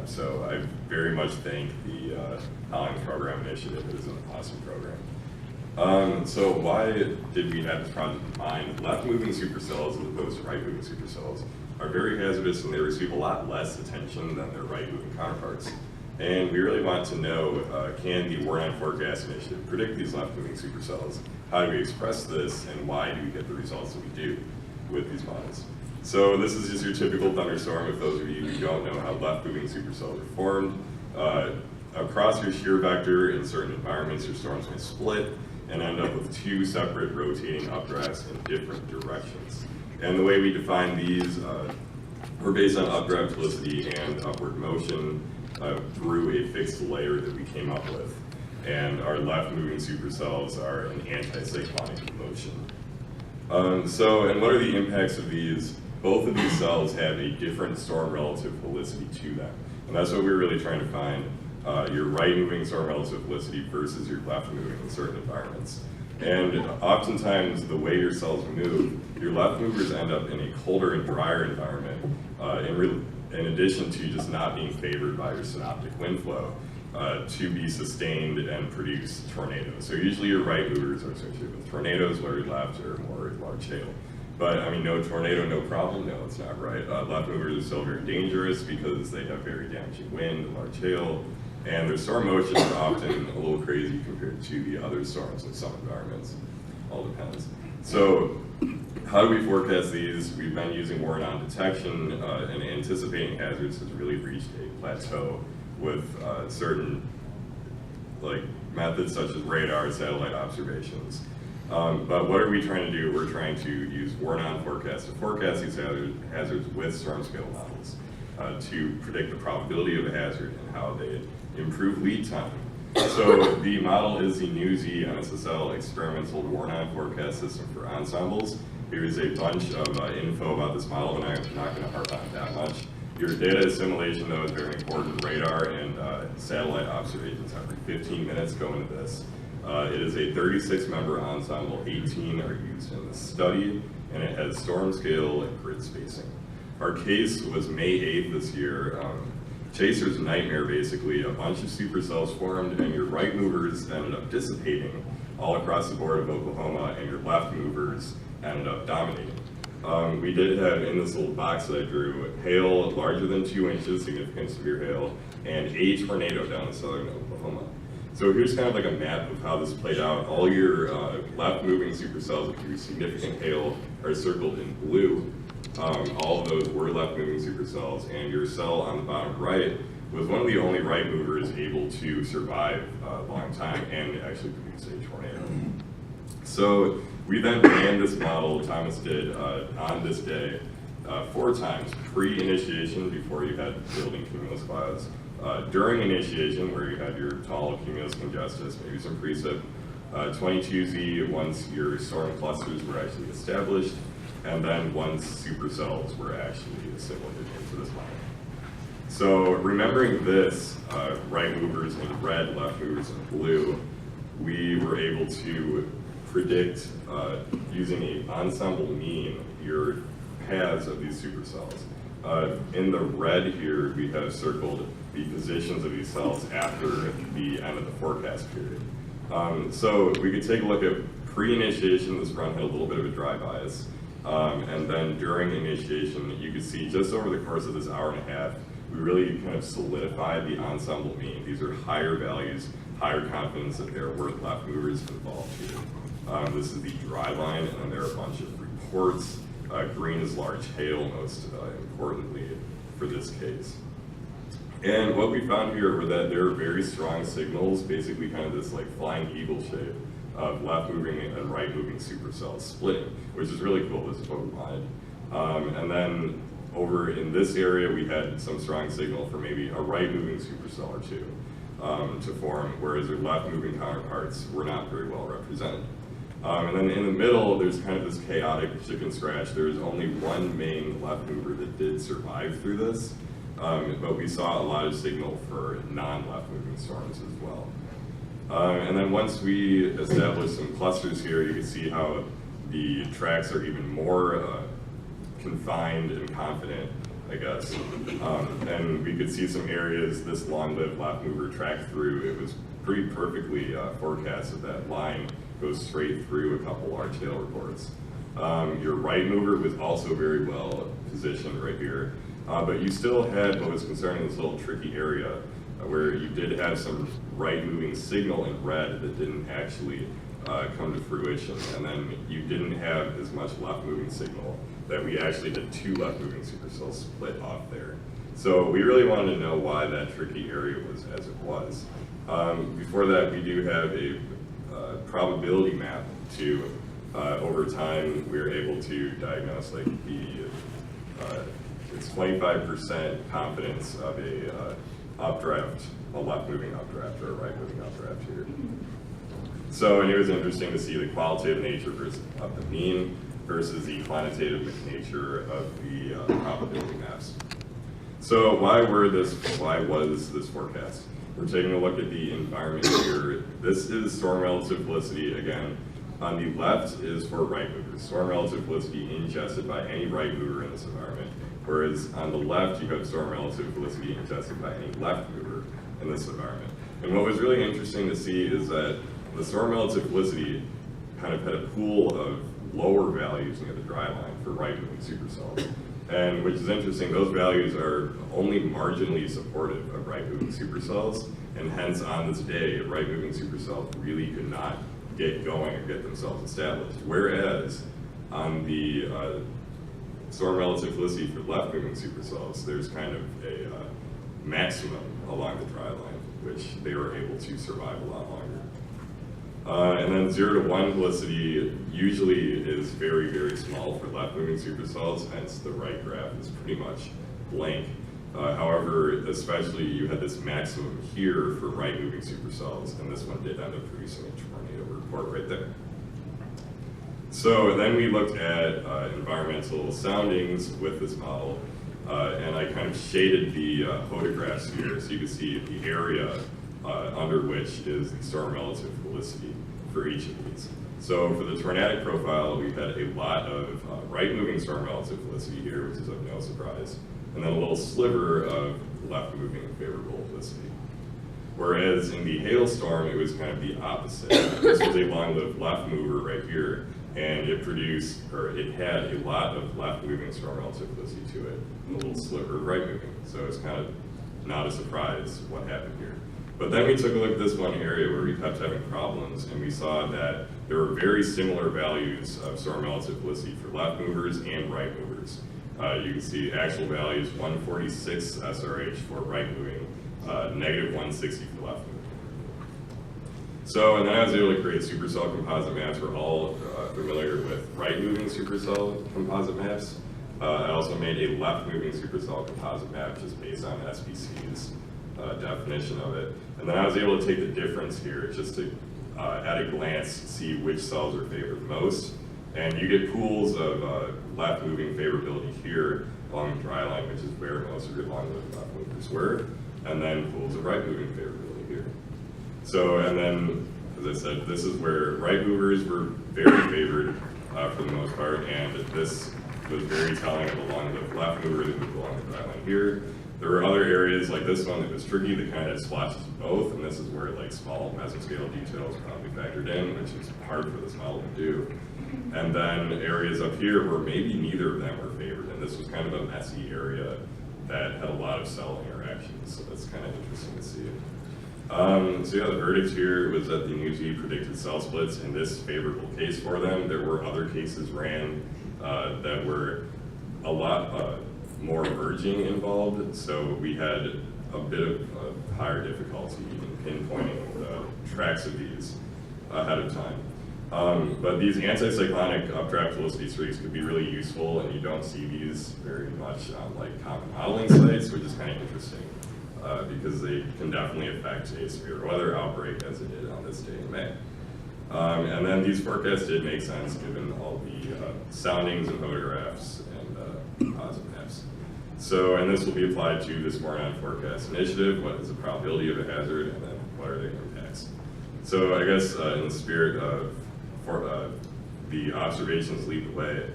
lab. So I very much thank the Hollings program initiative. It is an awesome program. So why did we have this project in mind? Left-moving supercells, as opposed to right-moving supercells, are very hazardous and they receive a lot less attention than their right-moving counterparts. And we really want to know, can the Warn-On Forecast Initiative predict these left-moving supercells? How do we express this, and why do we get the results that we do with these models? So this is just your typical thunderstorm. If those of you who don't know how left-moving supercells are formed, across your shear vector in certain environments, your storms may split and end up with two separate rotating updrafts in different directions. And the way we define these, we're based on updraft helicity and upward motion through a fixed layer that we came up with. And our left-moving supercells are an anticyclonic motion. And what are the impacts of these? Both of these cells have a different storm relative helicity to them. And that's what we're really trying to find, your right-moving storm relative helicity versus your left-moving in certain environments. And oftentimes, the way your cells move, your left movers end up in a colder and drier environment, in addition to just not being favored by your synoptic wind flow, to be sustained and produce tornadoes. So usually your right movers are associated with tornadoes, where your left are more large hail. But I mean, no tornado, no problem? No, it's not right. Left movers are still very dangerous because they have very damaging wind, large hail, and their storm motion is often a little crazy compared to the other storms in some environments. All depends. So how do we forecast these? We've been using Warn-On detection, and anticipating hazards has really reached a plateau with certain methods such as radar, satellite observations. But what are we trying to do? We're trying to use Warn-On forecast to forecast these hazards with storm scale models to predict the probability of a hazard and how they improve lead time. So the model is the NEWSe NSSL experimental Warn-On forecast system for ensembles. Here is a bunch of info about this model, and I'm not going to harp on it that much. Your data assimilation, though, is very important. Radar and satellite observations every 15 minutes go into this. It is a 36-member ensemble. 18 are used in the study, and it has storm scale and grid spacing. Our case was May 8th this year. Chaser's nightmare, basically. A bunch of supercells formed, and your right movers ended up dissipating all across the board of Oklahoma, and your left movers ended up dominating. We did have, in this little box that I drew, hail larger than 2 inches, significant severe hail, and a tornado down in southern Oklahoma. So here's kind of like a map of how this played out. All your left-moving supercells with your significant hail are circled in blue. All of those were left-moving supercells, and your cell on the bottom right was one of the only right movers able to survive a long time and actually produce a tornado. So we then ran this model, Thomas did, on this day 4 times, pre-initiation, before you had building cumulus clouds, during initiation, where you had your tall cumulus congestus, maybe some precip, 22Z once your storm clusters were actually established, and then once supercells were actually assimilated into this model. So remembering this, right movers in red, left movers in blue, we were able to predict, using an ensemble mean, your paths of these supercells. In the red here, we have circled the positions of these cells after the end of the forecast period. So we could take a look at pre-initiation. This run had a little bit of a dry bias. And then during initiation, you could see just over the course of this hour and a half, we really kind of solidified the ensemble mean. These are higher values, higher confidence that there were left movers involved here. This is the dry line, and then there are a bunch of reports. Green is large hail, most importantly for this case. And what we found here were that there are very strong signals, basically kind of this like flying eagle shape of left-moving and right-moving supercells splitting, which is really cool. This is what we wanted. And then over in this area, we had some strong signal for maybe a right-moving supercell or two to form, whereas their left-moving counterparts were not very well represented. And then in the middle, there's kind of this chaotic chicken scratch. There's only one main left mover that did survive through this, but we saw a lot of signal for non-left moving storms as well. And then once we established some clusters here, you can see how the tracks are even more confined and confident I guess. And we could see some areas this long-lived left mover tracked through. It was pretty perfectly forecasted. That line goes straight through a couple large-scale reports. Your right mover was also very well positioned right here, but you still had what was concerning this little tricky area where you did have some right-moving signal in red that didn't actually come to fruition, and then you didn't have as much left-moving signal that we actually had 2 left-moving supercells split off there. So we really wanted to know why that tricky area was as it was. Before that, we do have a probability map to, over time, we were able to diagnose like it's 25% confidence of a updraft, a left-moving updraft or a right-moving updraft here. So, and it was interesting to see the qualitative nature of the mean versus the quantitative nature of the probability maps. So why was this forecast? We're taking a look at the environment here. This is storm relative felicity again. On the left is for right movers, storm relative felicity ingested by any right mover in this environment. Whereas on the left, you have storm relative felicity ingested by any left mover in this environment. And what was really interesting to see is that the storm relative felicity kind of had a pool of lower values near the dry line for right-moving supercells. And which is interesting, those values are only marginally supportive of right-moving supercells, and hence on this day, right-moving supercells really could not get going or get themselves established. Whereas on the storm relative felicity for left-moving supercells, there's kind of a maximum along the dry line, which they were able to survive a lot longer. And then 0 to 1 felicity usually is very, very small for left-moving supercells, hence the right graph is pretty much blank. However, especially you had this maximum here for right-moving supercells, and this one did end up producing a tornado report right there. So then we looked at environmental soundings with this model, and I kind of shaded the photographs here so you can see the area under which is the storm relative felicity for each of these. So for the tornadic profile, we've had a lot of right-moving storm relative felicity here, which is of no surprise, and then a little sliver of left-moving favorable felicity. Whereas in the hailstorm, it was kind of the opposite. This was a long-lived left mover right here, and it produced, or it had a lot of left-moving storm relative felicity to it, and a little sliver of right-moving. So it's kind of not a surprise what happened here. But then we took a look at this one area where we kept having problems, and we saw that there were very similar values of storm relative felicity for left movers and right movers. You can see actual values 146 SRH for right moving, negative 160 for left moving. So, and then I was able to create supercell composite maps. We're all familiar with right moving supercell composite maps. I also made a left moving supercell composite map just based on SPC's definition of it. And then I was able to take the difference here just to, at a glance, see which cells are favored most. And you get pools of left-moving favorability here along the dry line, which is where most of your long-lived left movers were, and then pools of right-moving favorability here. So, and then, as I said, this is where right movers were very favored for the most part, and this was very telling of the long-lived left mover that moved along the dry line here. There were other areas like this one that was tricky that kind of had splotches of both, and this is where like small mesoscale details probably factored in, which is hard for this model to do. And then areas up here where maybe neither of them were favored, and this was kind of a messy area that had a lot of cell interactions, so that's kind of interesting to see. So yeah, the verdict here was that the NEWSe predicted cell splits in this favorable case for them. There were other cases ran that were a lot more merging involved, so we had a bit of higher difficulty in pinpointing the tracks of these ahead of time. But these anticyclonic updraft felicity streaks could be really useful, and you don't see these very much on like common modeling sites, which is kind of interesting because they can definitely affect a severe weather outbreak as it did on this day in May. And then these forecasts did make sense given all the soundings and photographs and composite maps. So, and this will be applied to this Moron Forecast Initiative. What is the probability of a hazard, and then what are the impacts? So I guess in the spirit of the observations lead the way,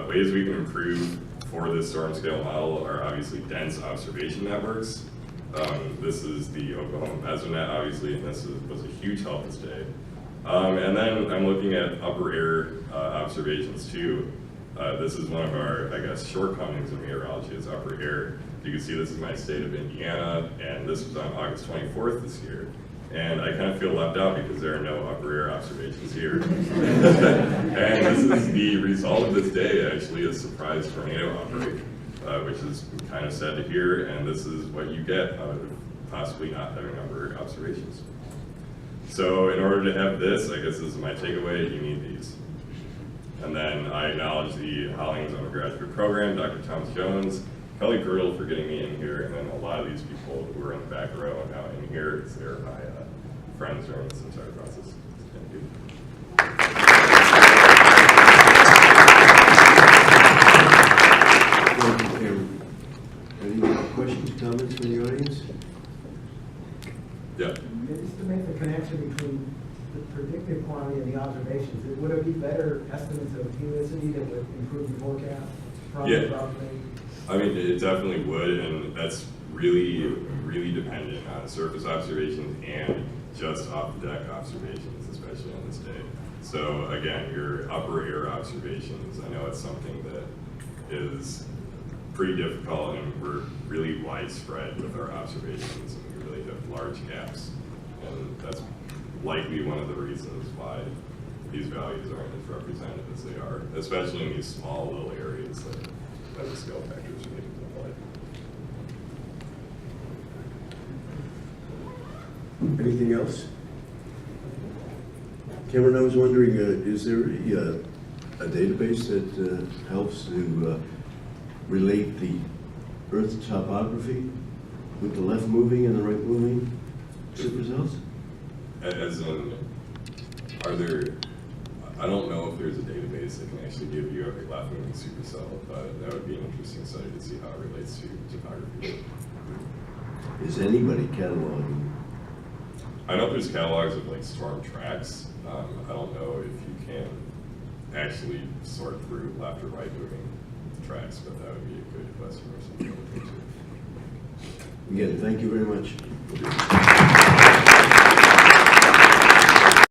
ways we can improve for this storm scale model are obviously dense observation networks. This is the Oklahoma Mesonet, obviously, and this was a huge help this day. And then I'm looking at upper air observations too. This is one of our, I guess, shortcomings of meteorology is upper air. You can see this is my state of Indiana, and this was on August 24th this year. And I kind of feel left out because there are no upper air observations here. And this is the result of this day, actually, a surprise tornado outbreak, which is kind of sad to hear, and this is what you get out of possibly not having upper air observations. So in order to have this, I guess this is my takeaway, you need these. And then I acknowledge the Hollings undergraduate program, Dr. Thomas Jones, Kelly Girdle for getting me in here, and then a lot of these people who are in the back row and now in here, because they're my friends during this entire process. Thank you. Thank you, Cameron. Any questions, comments from the audience? Yeah. Just to make the connection between the predicted quantity and the observations, would it be better estimates of helicity that would improve the forecast? Yeah. I mean, it definitely would, and that's really, really dependent on surface observations and just off-the-deck observations, especially on this day. So again, your upper air observations, I know it's something that is pretty difficult, and we're really widespread with our observations, and we really have large gaps. And that's likely one of the reasons why these values aren't as representative as they are, especially in these small little areas that the scale factors are making them like. Anything else? Cameron, I was wondering, is there a database that helps to relate the Earth's topography with the left moving and the right moving supercells? As in, are there, I don't know if there's a database that can actually give you every left moving supercell, but that would be an interesting study to see how it relates to topography. Is anybody cataloging? I know there's catalogs of like storm tracks. I don't know if you can actually sort through left or right moving tracks, but that would be a good question or something to look into. Again, thank you very much.